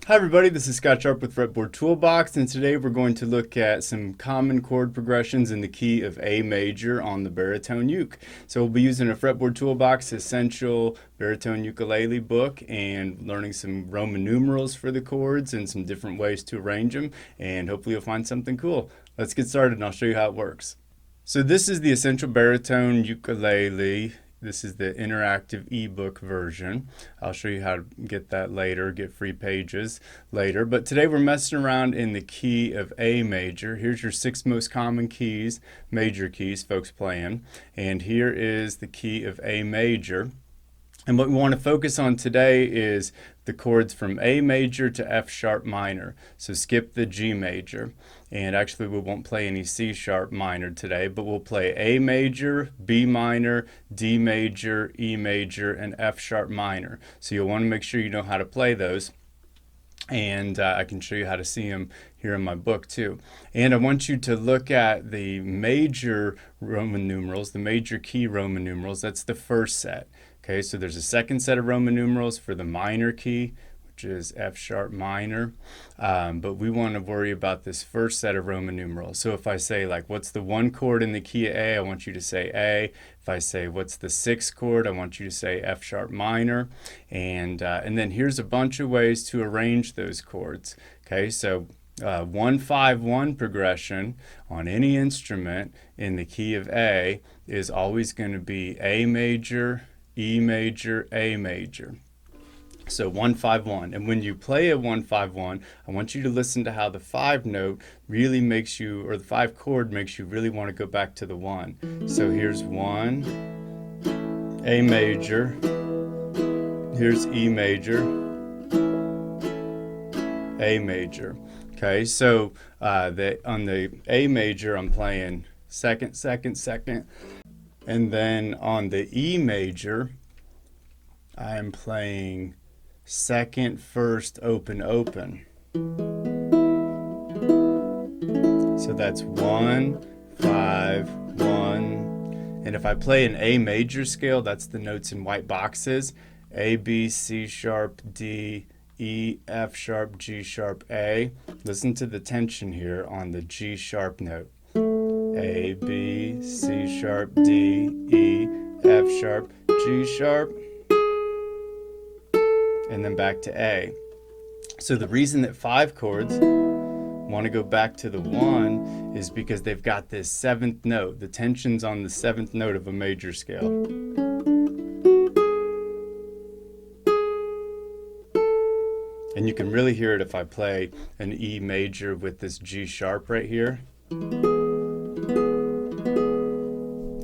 Hi everybody, this is Scott Sharp with Fretboard Toolbox, and today we're going to look at some common chord progressions in the key of A major on the Baritone uke. So we'll be using a Fretboard Toolbox Essential Baritone Ukulele book and learning some Roman numerals for the chords and some different ways to arrange them, and hopefully you'll find something cool. Let's get started and I'll show you how it works. So this is the Essential Baritone Ukulele. This is the interactive ebook version. I'll show you how to get that later, get free pages later. But today we're messing around in the key of A major. Here's your 6 most common keys, major keys folks playing. And here is the key of A major. And what we want to focus on today is the chords from A major to F sharp minor. So skip the G major. And actually we won't play any C sharp minor today, but we'll play A major, B minor, D major, E major, and F sharp minor. So you'll want to make sure you know how to play those. And I can show you how to see them here in my book too. And I want you to look at the major Roman numerals, the major key Roman numerals. That's the first set. Okay, so there's a second set of Roman numerals for the minor key, which is F sharp minor. But we want to worry about this first set of Roman numerals. So if I say like, what's the one chord in the key of A? I want you to say A. If I say, what's the sixth chord? I want you to say F sharp minor. And then here's a bunch of ways to arrange those chords. Okay, so 1-5-1 progression on any instrument in the key of A is always going to be A major, E major, A major. So 1-5-1. And when you play a 1-5-1, I want you to listen to how the 5 note really makes you, or the 5 chord makes you really want to go back to the 1. So here's 1, A major, here's E major, A major. Okay, so on the A major, I'm playing second, second, second. And then on the E major, I am playing second, first, open, open. So that's 1, 5, 1. And if I play an A major scale, that's the notes in white boxes. A, B, C sharp, D, E, F sharp, G sharp, A. Listen to the tension here on the G sharp note. A, B, C sharp, D, E, F sharp, G sharp, and then back to A. So the reason that 5 chords want to go back to the 1 is because they've got this 7th note. The tension's on the 7th note of a major scale. And you can really hear it if I play an E major with this G sharp right here.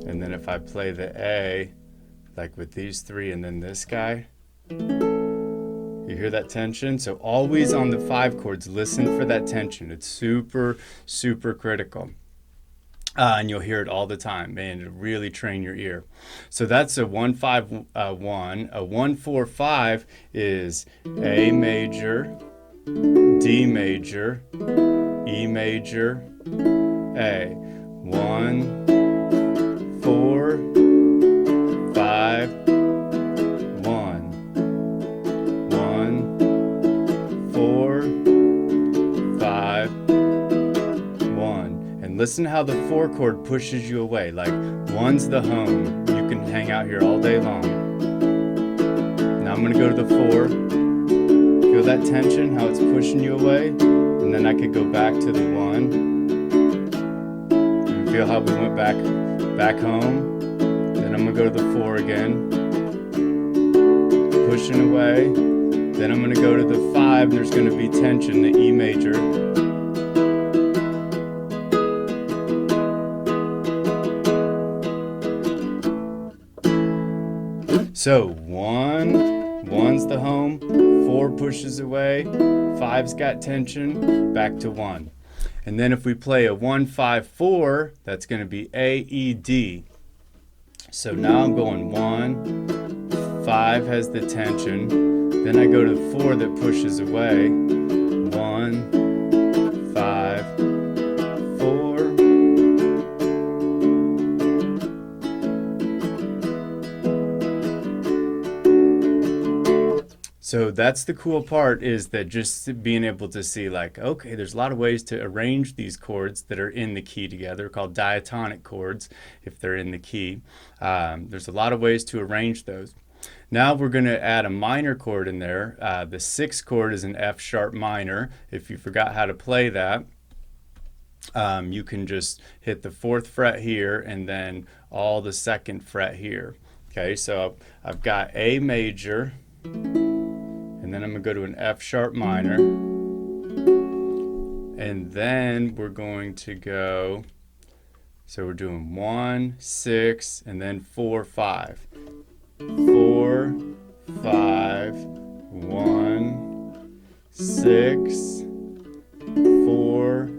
And then if I play the A, like with these 3 and then this guy, you hear that tension? So always on the 5 chords, listen for that tension. It's super, super critical. And you'll hear it all the time, man. It'll really train your ear. So that's a 1-5-1. A 1-4-5 is A major, D major, E major, A. 1, 4, 5, 1. 1, 4, 5, 1. And listen how the 4 chord pushes you away. Like 1's the home. You can hang out here all day long. Now I'm going to go to the 4. Feel that tension, how it's pushing you away. And then I could go back to the 1. And feel how we went back home. Then I'm going to go to the 4 again. Pushing away. Then I'm going to go to the 5, and there's going to be tension, the E major. So 1's the home, 4 pushes away, 5's got tension, back to 1. And then if we play a 1-5-4, that's going to be A, E, D. So now I'm going 1, 5 has the tension. Then I go to 4 that pushes away. 1, 5, 4. So So that's the cool part, is that just being able to see like, okay, there's a lot of ways to arrange these chords that are in the key together, called diatonic chords if they're in the key. There's a lot of ways to arrange those. Now we're going to add a minor chord in there. The sixth chord is an F sharp minor. If you forgot how to play that, you can just hit the 4th fret here and then all the 2nd fret here. Okay, so I've got A major, and then I'm going to go to an F sharp minor, and then we're going to go, so we're doing 1, 6, and then 4, 5. 4, 5, 1, 6, 4,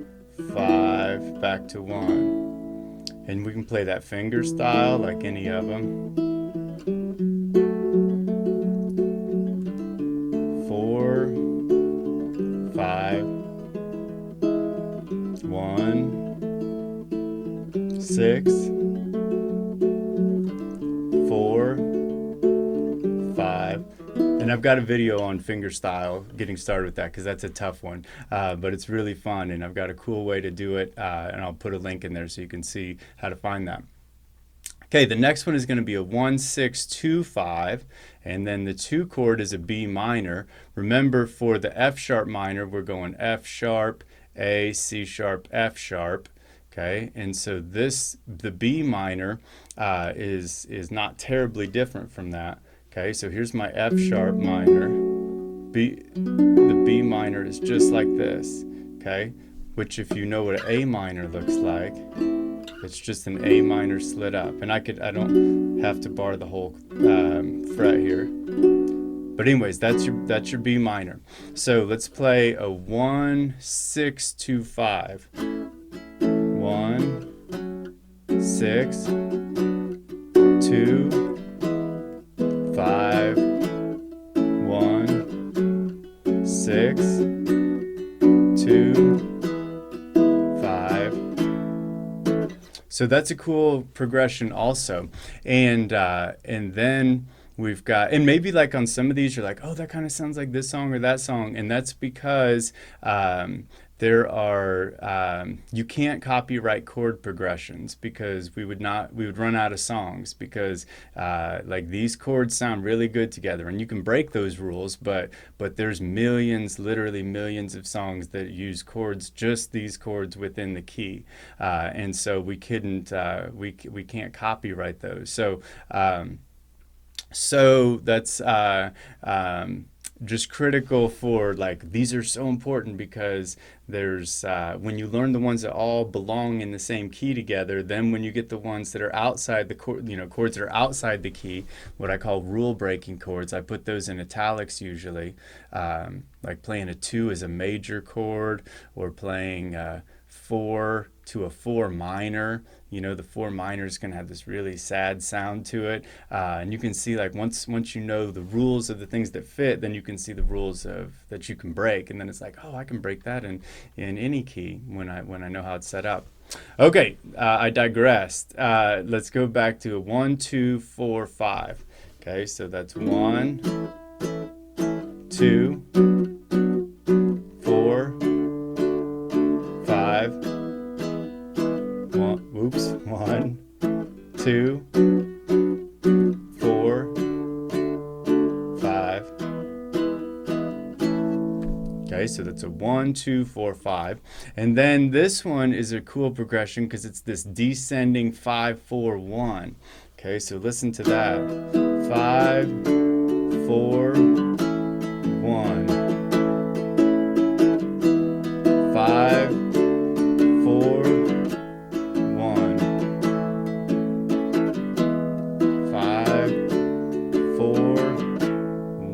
5, back to 1. And we can play that finger style like any of them. 4, 5, 1, 6, 4, 5. And I've got a video on finger style, getting started with that, because that's a tough one, but it's really fun, and I've got a cool way to do it, and I'll put a link in there so you can see how to find that. Okay, the next one is going to be a 1, 6, 2, 5, and then the 2 chord is a B minor. Remember, for the F sharp minor, we're going F sharp, A, C sharp, F sharp. Okay, and so the B minor is not terribly different from that. Okay, so here's my F sharp minor. The B minor is just like this. Okay, which, if you know what an A minor looks like, it's just an A minor slid up. And I don't have to bar the whole fret here. But anyways, that's your B minor. So let's play a 1, 6, 2, 5. 1, 6, 2, 5, 1, 6, 2, 5. So that's a cool progression also. And then we've got, and maybe like on some of these you're like, oh, that kind of sounds like this song or that song, and that's because there are you can't copyright chord progressions, because we would run out of songs, because like these chords sound really good together, and you can break those rules, but there's millions, literally millions of songs that use chords, just these chords within the key, and so we can't copyright those. So that's just critical for, like, these are so important, because there's when you learn the ones that all belong in the same key together, then when you get the ones that are outside the chord, chords that are outside the key, what I call rule breaking chords, I put those in italics usually, like playing a 2 as a major chord, or playing 4 to a 4 minor. The 4 minor is going to have this really sad sound to it, and you can see, like, once you know the rules of the things that fit, then you can see the rules that you can break, and then it's like, oh, I can break that in any key when I know how it's set up. Okay, I digressed. Let's go back to 1, 2, 4, 5. Okay, so that's 1, 2, 4, 5. 1, 2, 4, 5. Okay, so that's a 1, 2, 4, 5. And then this one is a cool progression, because it's this descending 5, 4, 1. Okay, so listen to that. 5, 4, 1. 5, 4, 1. 5, 4,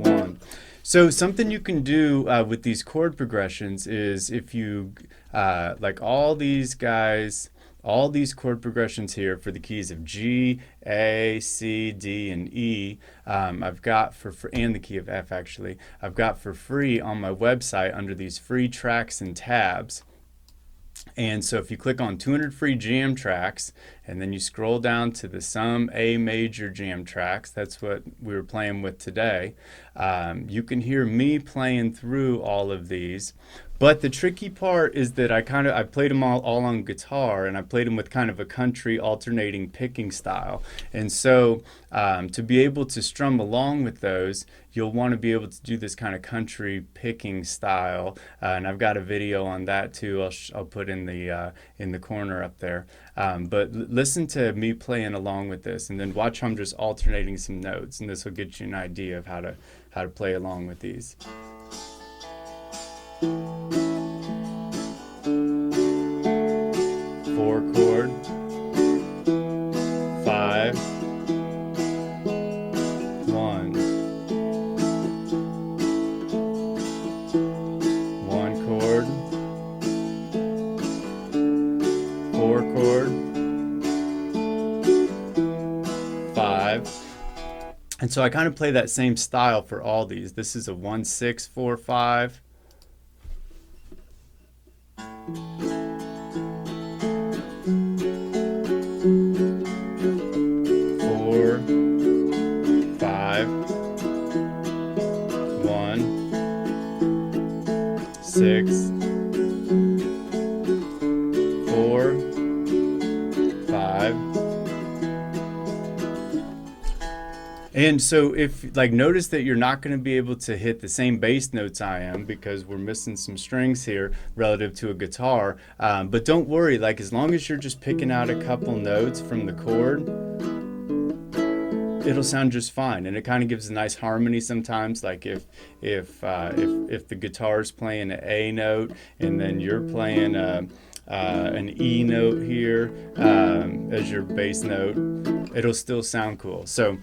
1. So something you can do with these chord progressions is, if you like all these guys, all these chord progressions here for the keys of G, A, C, D, and E, I've got and the key of F, actually, I've got for free on my website under these free tracks and tabs. And so if you click on 200 free jam tracks and then you scroll down to the some A major jam tracks, that's what we were playing with today, you can hear me playing through all of these. But the tricky part is that I played them all on guitar, and I played them with kind of a country alternating picking style. And so to be able to strum along with those, you'll want to be able to do this kind of country picking style. And I've got a video on that too. I'll put in the corner up there. But listen to me playing along with this, and then watch how I'm just alternating some notes, and this will get you an idea of how to play along with these. 4 chord, 5, 1, 1 chord, 4 chord, 5. And so I kind of play that same style for all these. This is a 1, 6, 4, 5. 4, 5, 1, 6, 4, 5. And so if notice that you're not going to be able to hit the same bass notes I am, because we're missing some strings here relative to a guitar. But don't worry, as long as you're just picking out a couple notes from the chord, it'll sound just fine. And it kind of gives a nice harmony sometimes, like if the guitar's playing an A note and then you're playing an E note here as your bass note, it'll still sound cool. So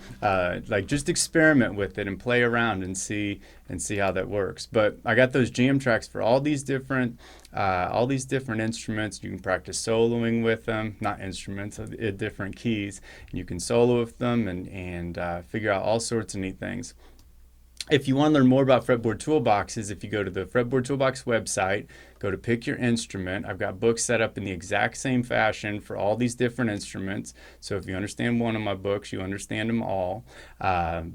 just experiment with it and play around and see how that works. But I got those jam tracks for all these different instruments. You can practice soloing with them, not instruments, different keys. You can solo with them and figure out all sorts of neat things. If you want to learn more about fretboard toolboxes, if you go to the Fretboard Toolbox website, go to pick your instrument. I've got books set up in the exact same fashion for all these different instruments. So if you understand one of my books, you understand them all.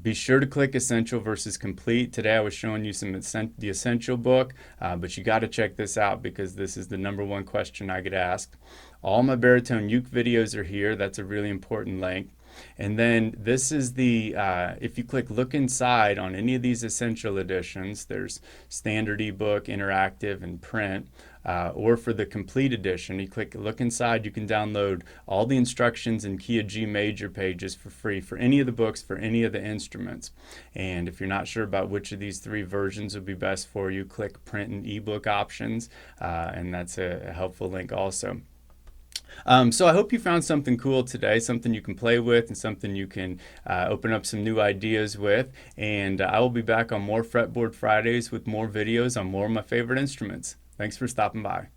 Be sure to click Essential versus Complete. Today I was showing you the Essential book, but you got to check this out because this is the #1 question I get asked. All my baritone uke videos are here. That's a really important link. And then this is if you click Look Inside on any of these Essential editions, there's standard ebook, interactive, and print. Or for the complete edition, you click Look Inside, you can download all the instructions and key of G major pages for free for any of the books, for any of the instruments. And if you're not sure about which of these 3 versions would be best for you, click Print and ebook options, and that's a helpful link also. So I hope you found something cool today, something you can play with and something you can open up some new ideas with. And I will be back on more Fretboard Fridays with more videos on more of my favorite instruments. Thanks for stopping by.